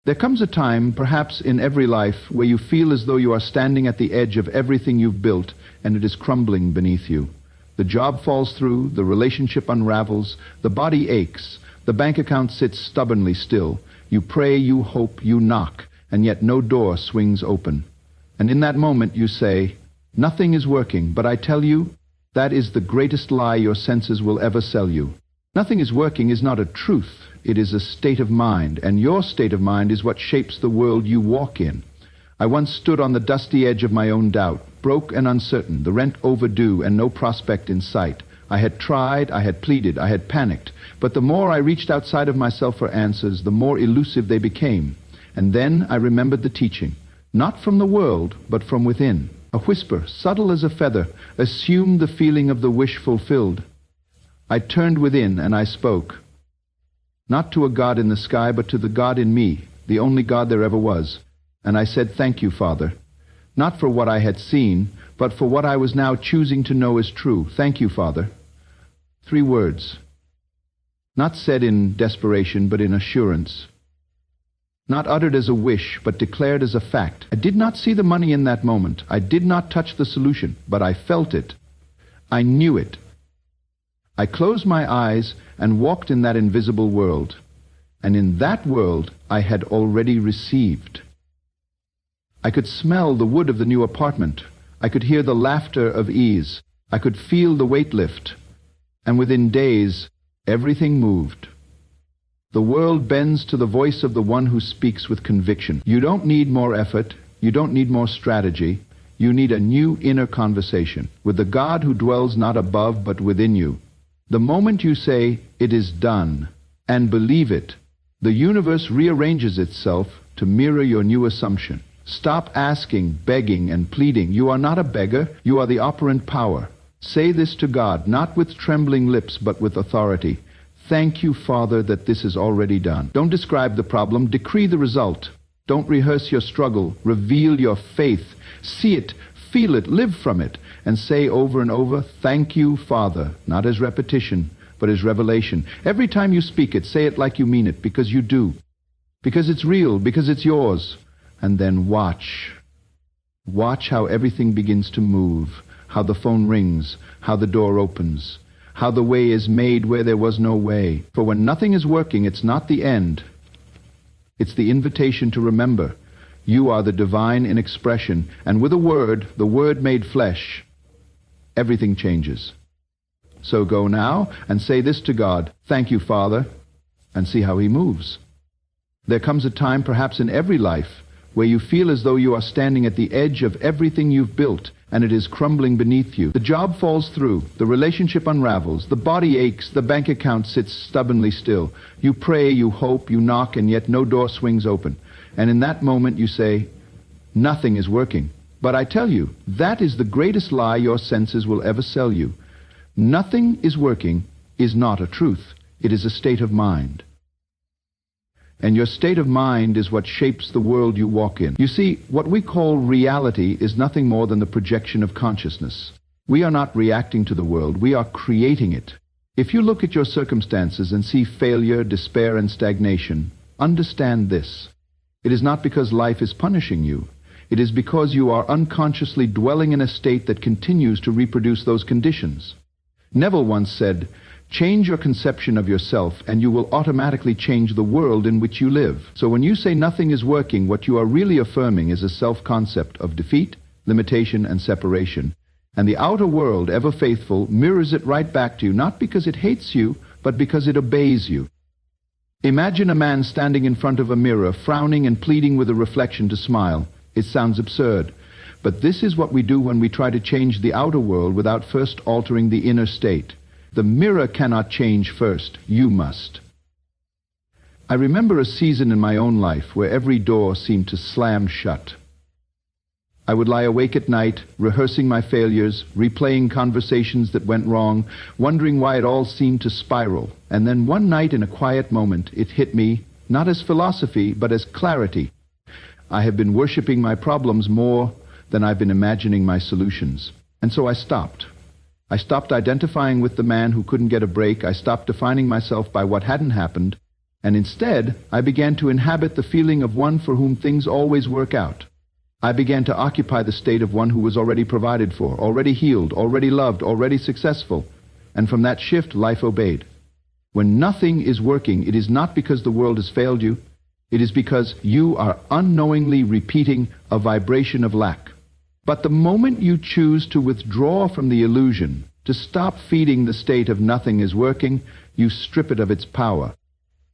There comes a time, perhaps in every life, where you feel as though you are standing at the edge of everything you've built and it is crumbling beneath you. The job falls through, the relationship unravels, the body aches, the bank account sits stubbornly still. You pray, you hope, you knock, and yet no door swings open. And in that moment you say, "Nothing is working, but I tell you, that is the greatest lie your senses will ever sell you." Nothing is working is not a truth. It is a state of mind, and your state of mind is what shapes the world you walk in. I once stood on the dusty edge of my own doubt, broke and uncertain, the rent overdue and no prospect in sight. I had tried, I had pleaded, I had panicked, but the more I reached outside of myself for answers, the more elusive they became. And then I remembered the teaching, not from the world, but from within. A whisper, subtle as a feather, assumed the feeling of the wish fulfilled. I turned within and I spoke, not to a God in the sky, but to the God in me, the only God there ever was. And I said, "Thank you, Father, not for what I had seen, but for what I was now choosing to know is true. Thank you, Father." 3 words, not said in desperation, but in assurance. Not uttered as a wish, but declared as a fact. I did not see the money in that moment. I did not touch the solution, but I felt it. I knew it. I closed my eyes and walked in that invisible world. And in that world I had already received. I could smell the wood of the new apartment. I could hear the laughter of ease. I could feel the weight lift. And within days, everything moved. The world bends to the voice of the one who speaks with conviction. You don't need more effort. You don't need more strategy. You need a new inner conversation with the God who dwells not above but within you. The moment you say, "It is done," and believe it, the universe rearranges itself to mirror your new assumption. Stop asking, begging, and pleading. You are not a beggar. You are the operant power. Say this to God, not with trembling lips, but with authority. "Thank you, Father, that this is already done." Don't describe the problem. Decree the result. Don't rehearse your struggle. Reveal your faith. See it, feel it, live from it, and say over and over, "Thank you, Father," not as repetition, but as revelation. Every time you speak it, say it like you mean it, because you do. Because it's real, because it's yours. And then watch. Watch how everything begins to move, how the phone rings, how the door opens, how the way is made where there was no way. For when nothing is working, it's not the end. It's the invitation to remember. You are the divine in expression, and with a word, the Word made flesh, everything changes. So go now and say this to God, "Thank you, Father," and see how He moves. There comes a time, perhaps in every life, where you feel as though you are standing at the edge of everything you've built, and it is crumbling beneath you. The job falls through, the relationship unravels, the body aches, the bank account sits stubbornly still. You pray, you hope, you knock, and yet no door swings open. And in that moment you say, "Nothing is working." But I tell you, that is the greatest lie your senses will ever sell you. Nothing is working is not a truth. It is a state of mind. And your state of mind is what shapes the world you walk in. You see, what we call reality is nothing more than the projection of consciousness. We are not reacting to the world, we are creating it. If you look at your circumstances and see failure, despair, and stagnation, understand this. It is not because life is punishing you. It is because you are unconsciously dwelling in a state that continues to reproduce those conditions. Neville once said, "Change your conception of yourself, and you will automatically change the world in which you live." So when you say nothing is working, what you are really affirming is a self-concept of defeat, limitation, and separation. And the outer world, ever faithful, mirrors it right back to you, not because it hates you, but because it obeys you. Imagine a man standing in front of a mirror, frowning and pleading with a reflection to smile. It sounds absurd. But this is what we do when we try to change the outer world without first altering the inner state. The mirror cannot change first. You must. I remember a season in my own life where every door seemed to slam shut. I would lie awake at night, rehearsing my failures, replaying conversations that went wrong, wondering why it all seemed to spiral. And then one night in a quiet moment, it hit me, not as philosophy, but as clarity. I have been worshiping my problems more than I've been imagining my solutions. And so I stopped. I stopped identifying with the man who couldn't get a break. I stopped defining myself by what hadn't happened. And instead, I began to inhabit the feeling of one for whom things always work out. I began to occupy the state of one who was already provided for, already healed, already loved, already successful. And from that shift, life obeyed. When nothing is working, it is not because the world has failed you. It is because you are unknowingly repeating a vibration of lack. But the moment you choose to withdraw from the illusion, to stop feeding the state of nothing is working, you strip it of its power.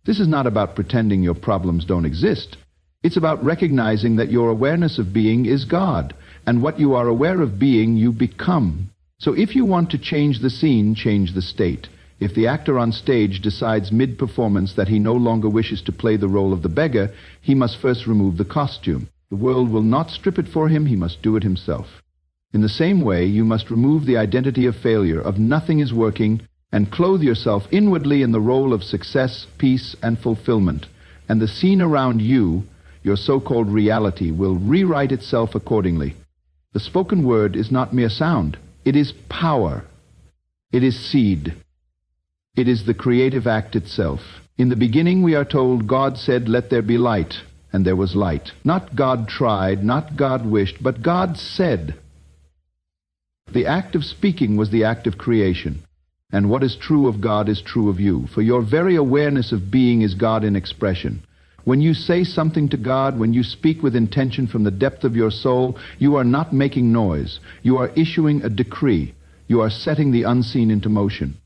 This is not about pretending your problems don't exist. It's about recognizing that your awareness of being is God, and what you are aware of being, you become. So if you want to change the scene, change the state. If the actor on stage decides mid-performance that he no longer wishes to play the role of the beggar, he must first remove the costume. The world will not strip it for him, he must do it himself. In the same way, you must remove the identity of failure, of nothing is working, and clothe yourself inwardly in the role of success, peace, and fulfillment. And the scene around you, your so-called reality, will rewrite itself accordingly. The spoken word is not mere sound. It is power. It is seed. It is the creative act itself. In the beginning, we are told, God said, "Let there be light," and there was light. Not God tried, not God wished, but God said. The act of speaking was the act of creation. And what is true of God is true of you, for your very awareness of being is God in expression. When you say something to God, when you speak with intention from the depth of your soul, you are not making noise. You are issuing a decree. You are setting the unseen into motion.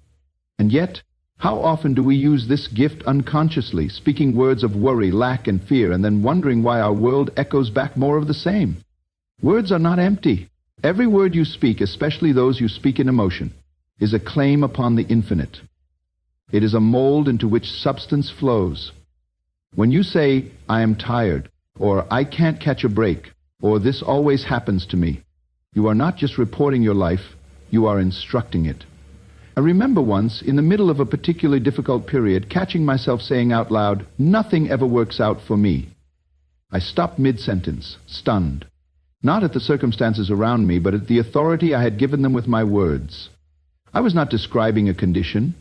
And yet, how often do we use this gift unconsciously, speaking words of worry, lack, and fear, and then wondering why our world echoes back more of the same? Words are not empty. Every word you speak, especially those you speak in emotion, is a claim upon the infinite. It is a mold into which substance flows. When you say, "I am tired," or "I can't catch a break," or "this always happens to me," you are not just reporting your life, you are instructing it. I remember once, in the middle of a particularly difficult period, catching myself saying out loud, "Nothing ever works out for me." I stopped mid-sentence, stunned, not at the circumstances around me, but at the authority I had given them with my words. I was not describing a condition.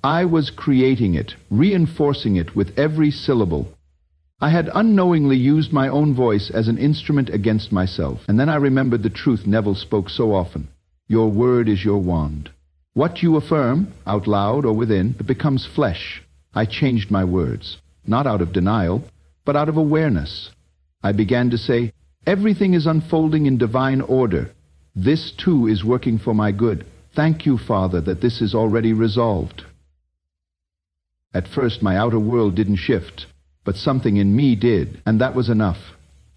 I was creating it, reinforcing it with every syllable. I had unknowingly used my own voice as an instrument against myself. And then I remembered the truth Neville spoke so often. Your word is your wand. What you affirm, out loud or within, it becomes flesh. I changed my words, not out of denial, but out of awareness. I began to say, everything is unfolding in divine order. This too is working for my good. Thank you, Father, that this is already resolved. At first, my outer world didn't shift, but something in me did, and that was enough.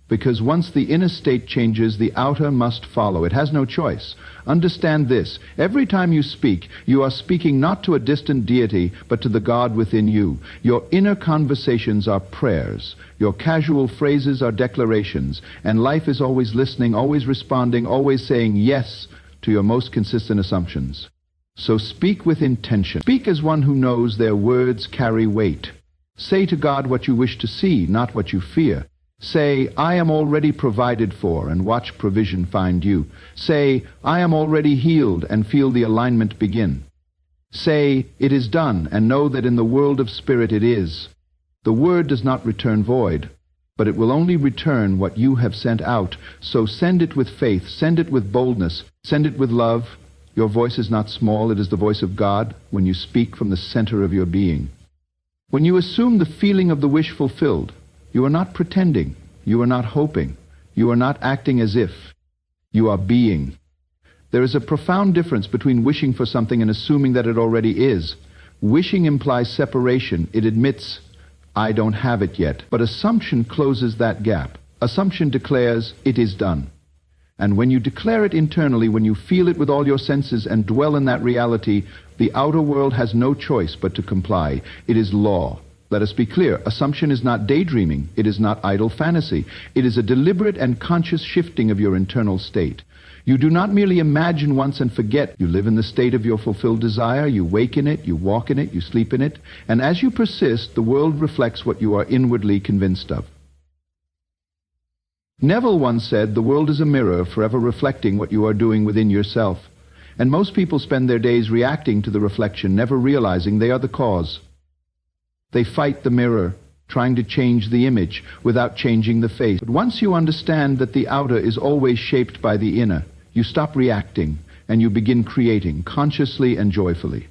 Because once the inner state changes, the outer must follow. It has no choice. Understand this. Every time you speak, you are speaking not to a distant deity, but to the God within you. Your inner conversations are prayers. Your casual phrases are declarations. And life is always listening, always responding, always saying yes to your most consistent assumptions. So speak with intention. Speak as one who knows their words carry weight. Say to God what you wish to see, not what you fear. Say, I am already provided for, and watch provision find you. Say, I am already healed, and feel the alignment begin. Say, it is done, and know that in the world of spirit it is. The word does not return void, but it will only return what you have sent out. So send it with faith, send it with boldness, send it with love. Your voice is not small, it is the voice of God when you speak from the center of your being. When you assume the feeling of the wish fulfilled, you are not pretending, you are not hoping, you are not acting as if. You are being. There is a profound difference between wishing for something and assuming that it already is. Wishing implies separation. It admits, I don't have it yet. But assumption closes that gap. Assumption declares, it is done. And when you declare it internally, when you feel it with all your senses and dwell in that reality, the outer world has no choice but to comply. It is law. Let us be clear. Assumption is not daydreaming. It is not idle fantasy. It is a deliberate and conscious shifting of your internal state. You do not merely imagine once and forget. You live in the state of your fulfilled desire. You wake in it, you walk in it, you sleep in it. And as you persist, the world reflects what you are inwardly convinced of. Neville once said, the world is a mirror forever reflecting what you are doing within yourself. And most people spend their days reacting to the reflection, never realizing they are the cause. They fight the mirror, trying to change the image without changing the face. But once you understand that the outer is always shaped by the inner, you stop reacting and you begin creating consciously and joyfully.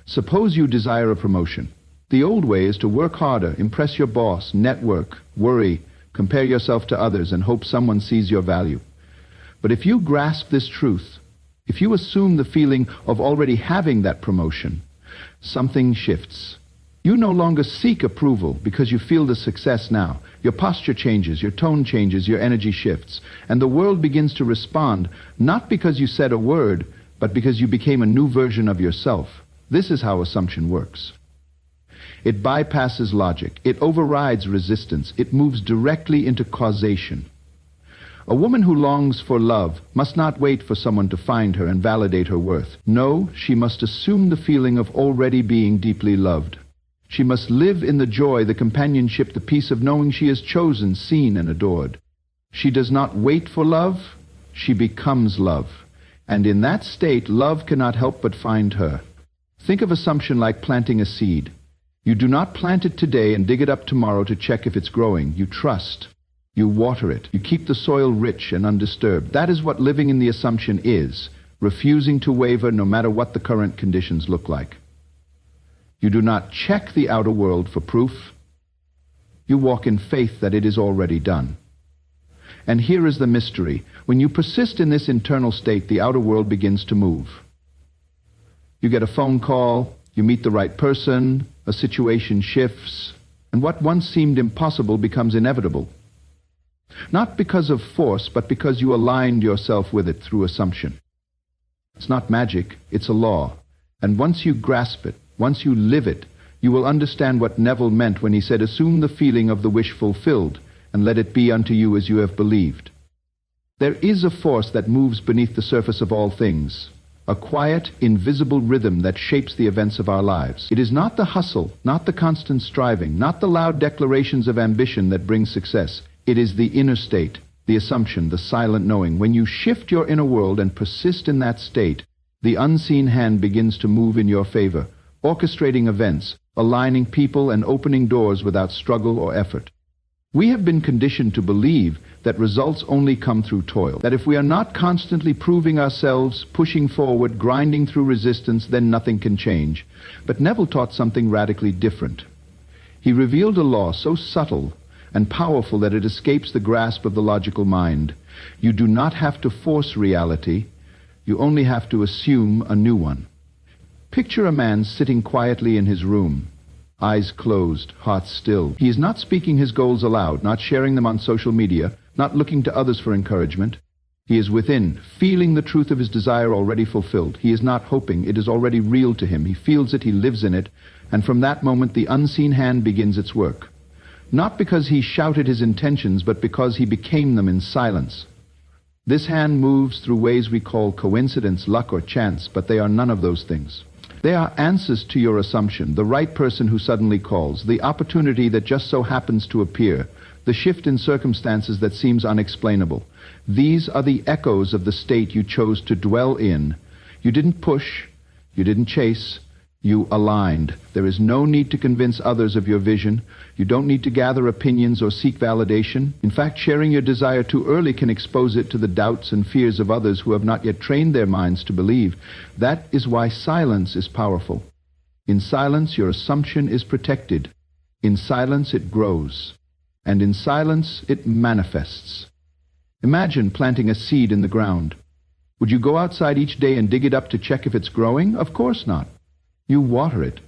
Suppose you desire a promotion. The old way is to work harder, impress your boss, network, worry, compare yourself to others, and hope someone sees your value. But if you grasp this truth, if you assume the feeling of already having that promotion, something shifts. You no longer seek approval because you feel the success now. Your posture changes, your tone changes, your energy shifts, and the world begins to respond, not because you said a word, but because you became a new version of yourself. This is how assumption works. It bypasses logic. It overrides resistance. It moves directly into causation. A woman who longs for love must not wait for someone to find her and validate her worth. No, she must assume the feeling of already being deeply loved. She must live in the joy, the companionship, the peace of knowing she is chosen, seen, and adored. She does not wait for love, she becomes love. And in that state, love cannot help but find her. Think of assumption like planting a seed. You do not plant it today and dig it up tomorrow to check if it's growing. You trust. You water it. You keep the soil rich and undisturbed. That is what living in the assumption is, refusing to waver no matter what the current conditions look like. You do not check the outer world for proof. You walk in faith that it is already done. And here is the mystery. When you persist in this internal state, the outer world begins to move. You get a phone call, you meet the right person, a situation shifts, and what once seemed impossible becomes inevitable. Not because of force, but because you aligned yourself with it through assumption. It's not magic, it's a law. And once you grasp it, once you live it, you will understand what Neville meant when he said, "Assume the feeling of the wish fulfilled, and let it be unto you as you have believed." There is a force that moves beneath the surface of all things, a quiet, invisible rhythm that shapes the events of our lives. It is not the hustle, not the constant striving, not the loud declarations of ambition that bring success. It is the inner state, the assumption, the silent knowing. When you shift your inner world and persist in that state, the unseen hand begins to move in your favor, orchestrating events, aligning people, and opening doors without struggle or effort. We have been conditioned to believe that results only come through toil, that if we are not constantly proving ourselves, pushing forward, grinding through resistance, then nothing can change. But Neville taught something radically different. He revealed a law so subtle and powerful that it escapes the grasp of the logical mind. You do not have to force reality, you only have to assume a new one. Picture a man sitting quietly in his room, eyes closed, heart still. He is not speaking his goals aloud, not sharing them on social media, not looking to others for encouragement. He is within, feeling the truth of his desire already fulfilled. He is not hoping, it is already real to him. He feels it, he lives in it, and from that moment the unseen hand begins its work. Not because he shouted his intentions, but because he became them in silence. This hand moves through ways we call coincidence, luck, or chance, but they are none of those things. They are answers to your assumption, the right person who suddenly calls, the opportunity that just so happens to appear, the shift in circumstances that seems unexplainable. These are the echoes of the state you chose to dwell in. You didn't push, you didn't chase, you aligned. There is no need to convince others of your vision. You don't need to gather opinions or seek validation. In fact, sharing your desire too early can expose it to the doubts and fears of others who have not yet trained their minds to believe. That is why silence is powerful. In silence, your assumption is protected. In silence, it grows. And in silence, it manifests. Imagine planting a seed in the ground. Would you go outside each day and dig it up to check if it's growing? Of course not. You water it.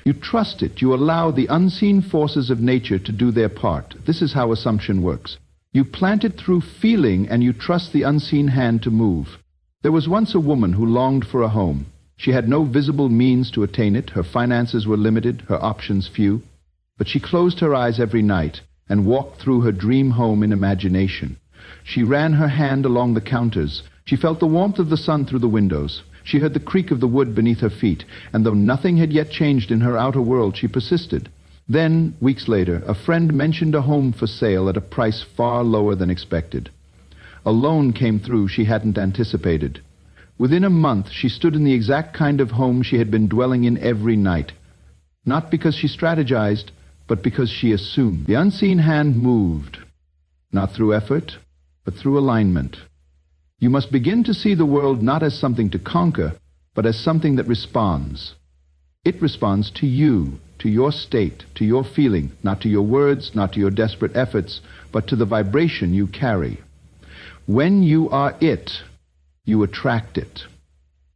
You trust it. You allow the unseen forces of nature to do their part. This is how assumption works. You plant it through feeling, and you trust the unseen hand to move. There was once a woman who longed for a home. She had no visible means to attain it. Her finances were limited, her options few. But she closed her eyes every night and walked through her dream home in imagination. She ran her hand along the counters. She felt the warmth of the sun through the windows. She heard the creak of the wood beneath her feet, and though nothing had yet changed in her outer world, she persisted. Then, weeks later, a friend mentioned a home for sale at a price far lower than expected. A loan came through she hadn't anticipated. Within a month, she stood in the exact kind of home she had been dwelling in every night. not because she strategized, but because she assumed. The unseen hand moved, not through effort, but through alignment. You must begin to see the world not as something to conquer, but as something that responds. It responds to you, to your state, to your feeling, not to your words, not to your desperate efforts, but to the vibration you carry. When you are it, you attract it.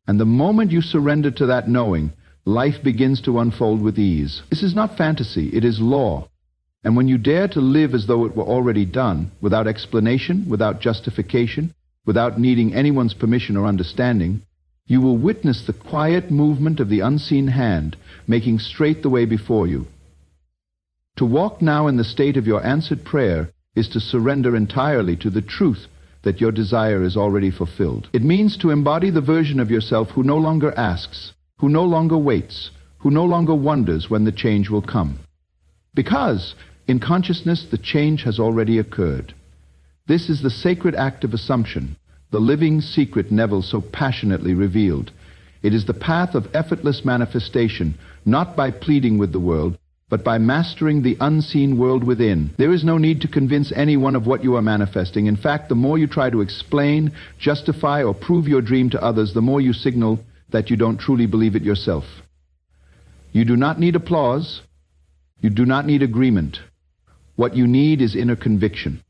And the moment you surrender to that knowing, life begins to unfold with ease. This is not fantasy, it is law. And when you dare to live as though it were already done, without explanation, without justification, without needing anyone's permission or understanding, you will witness the quiet movement of the unseen hand, making straight the way before you. To walk now in the state of your answered prayer is to surrender entirely to the truth that your desire is already fulfilled. It means to embody the version of yourself who no longer asks, who no longer waits, who no longer wonders when the change will come. Because, in consciousness, the change has already occurred. This is the sacred act of assumption, the living secret Neville so passionately revealed. It is the path of effortless manifestation, not by pleading with the world, but by mastering the unseen world within. There is no need to convince anyone of what you are manifesting. In fact, the more you try to explain, justify, or prove your dream to others, the more you signal that you don't truly believe it yourself. You do not need applause. You do not need agreement. What you need is inner conviction.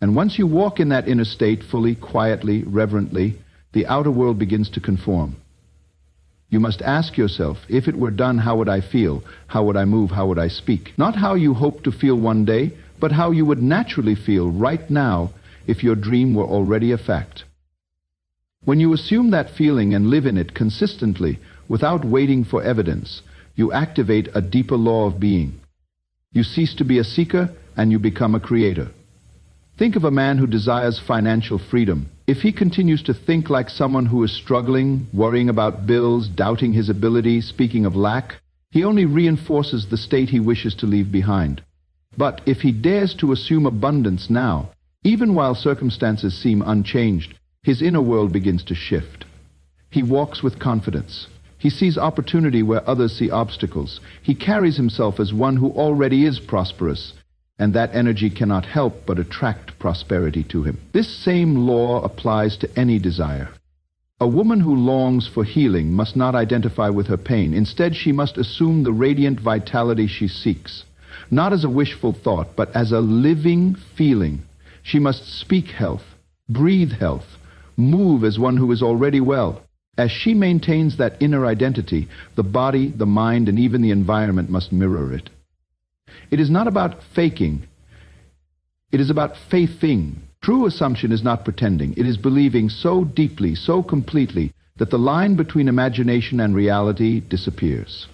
And once you walk in that inner state fully, quietly, reverently, the outer world begins to conform. You must ask yourself, if it were done, how would I feel? How would I move? How would I speak? Not how you hope to feel one day, but how you would naturally feel right now if your dream were already a fact. When you assume that feeling and live in it consistently, without waiting for evidence, you activate a deeper law of being. You cease to be a seeker and you become a creator. Think of a man who desires financial freedom. If he continues to think like someone who is struggling, worrying about bills, doubting his ability, speaking of lack, he only reinforces the state he wishes to leave behind. But if he dares to assume abundance now, even while circumstances seem unchanged, his inner world begins to shift. He walks with confidence. He sees opportunity where others see obstacles. He carries himself as one who already is prosperous, and that energy cannot help but attract prosperity to him. This same law applies to any desire. A woman who longs for healing must not identify with her pain. Instead, she must assume the radiant vitality she seeks, not as a wishful thought, but as a living feeling. She must speak health, breathe health, move as one who is already well. As she maintains that inner identity, the body, the mind, and even the environment must mirror it. It is not about faking. It is about faithing. True assumption is not pretending. It is believing so deeply, so completely, that the line between imagination and reality disappears.